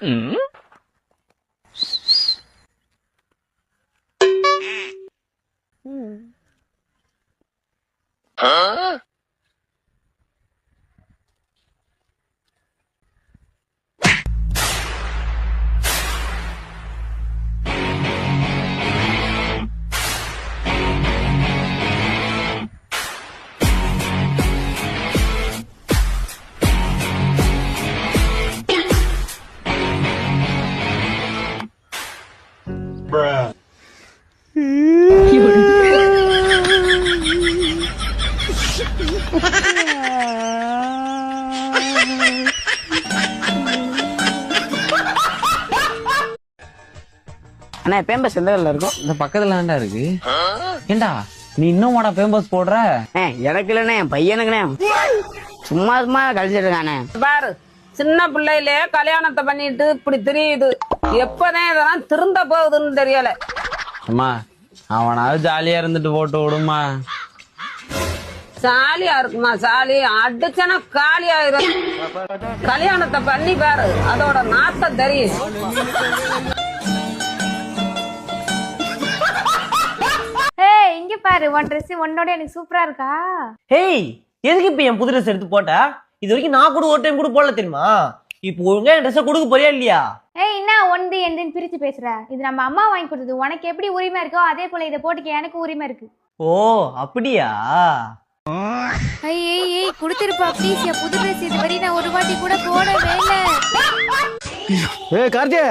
அண்ணா பேம்பஸ் எந்த கடையில் இருக்கும்? இந்த பக்கத்துல தான்டா இருக்கு. ஏண்டா நீ இன்னும் பேம்பஸ் போடுற? எனக்கு இல்லண்ணே, என் பையனுக்குண்ணே. சும்மா சும்மா கழிச்சிட்டு இருக்கானே. பாரு, சின்ன பிள்ளையிலே கல்யாணத்தை பண்ணிட்டு இப்படி தெரியுது. எப்பதான் இதெல்லாம் திருந்த போகுதுன்னு தெரியல. அம்மா அவனாவது ஜாலியா இருந்துட்டு போட்டு விடுமா. ஜாலியா இருக்குமா? ஜாலி அடிச்சனா காலி ஆயிரும். கல்யாணத்தை பண்ணி பாரு, அதோட நாத்தம் தெரியும். இங்க பாரு, உன் ட்ரெஸ் உன்னோட எனக்கு சூப்பரா இருக்கா? ஹேய், எதுக்கு இப்ப என் புது ட்ரெஸ் எடுத்து போட்ட? இது வரைக்கும் நான் கூட ஒரு டைம் கூட போடல தெரியுமா? இப்போ ஒழுங்கா என் ட்ரெஸ் கொடுக்க போறியா இல்லையா? என்ன ஒன்று எந்தன்னு பிரிச்சு பேசுற? இது நம்ம அம்மா வாங்கி கொடுத்தது. உனக்கு எப்படி உரிமை இருக்கோ அதே போல இதை போட்டுக்க எனக்கு உரிமை இருக்கு. ஓ அப்படியா? ஏய் கொடுத்துருப்பா ப்ளீஸ். என் புது ட்ரெஸ் இது வரையும் நான் ஒரு வாட்டி கூட போடவே இல்ல. கார்த்தியா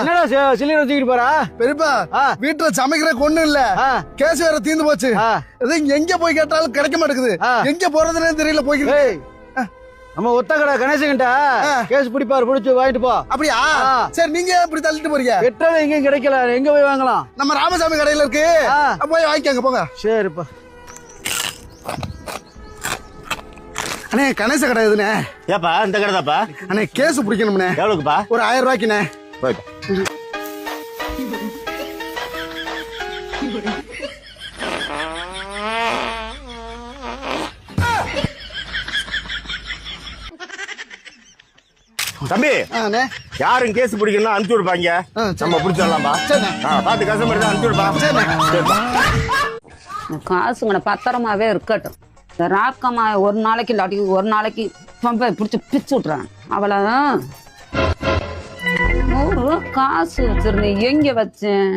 என்னடா சிலிண்டர் தூக்கிட்டு போறா? பெரியப்பா வீட்டுல சமைக்கிறதுக்கு ஒண்ணும் இல்ல, கேஸ் வேற தீர்ந்து போச்சு. எங்க போய் கேட்டாலும் கிடைக்க மாட்டேங்குது. எங்க போறதுன்னு தெரியல. போய்க்கிட்டு நம்ம ஒத்த கடை கணேசன்கிட்ட கேஸ் பிடிப்பாரு, பிடிச்சு வாங்கிட்டு போ. அப்படியா? சரி, நீங்க இப்படி தள்ளிட்டு போறீங்க. பெட்ரோல் எங்கேயும் கிடைக்கல, எங்க போய் வாங்கலாம்? நம்ம ராமசாமி கடையில இருக்கு, போய் வாங்கிக்கங்க போங்க. சரிப்பா. அண்ணே கணேச கடை எதுனே? ஏப்பா இந்த கடை தாப்பா. அண்ணே கேஸ் பிடிக்கணும்ண்ணே. எவ்வளவுக்குப்பா? ஒரு 1000 ரூபாய்க்குண்ணே. தம்பி, யாரும் கேஸ் பிடிக்கணும் அனுப்பிச்சு விடுப்பாங்க, நம்ம பிடிச்சிடலாம்பா. பாத்து கஸ்டமர் தான் அனுப்பிச்சு விடுப்பா. காசுங்கட பத்திரமாவே இருக்கட்டும். ராக்கமா ஒரு நாளைக்கு இல்லாட்டி ஒரு நாளைக்கு பம்பை பிடிச்சி பிச்சு விட்டுறான். அவ்வளவுதான். 100 ரூபா காசு வச்சிருந்தேன், எங்க வச்சேன்?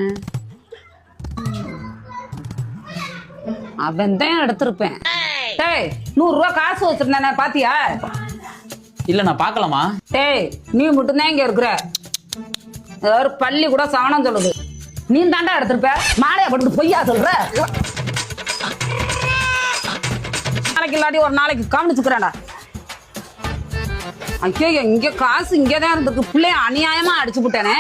அவன் தான் எடுத்திருப்பேன். 100 ரூபா காசு வச்சிருந்தேன், பாத்தியா? இல்ல நான் பாக்கலாமா? நீ மட்டும்தான் இங்க இருக்கிற. ஒரு பள்ளி கூட சாணம் சொல்லுது, நீ தாண்டா எடுத்திருப்ப. மாலையா போட்டு பொய்யா சொல்ற? நாளைக்கு இல்லாட்டி ஒரு நாளைக்கு கவனிச்சுக்கிறேன்டா. ஐயோ, இங்க காசு இங்கதான் இருந்திருக்கு. பிள்ளைய அநியாயமா அடிச்சு விட்டேனே.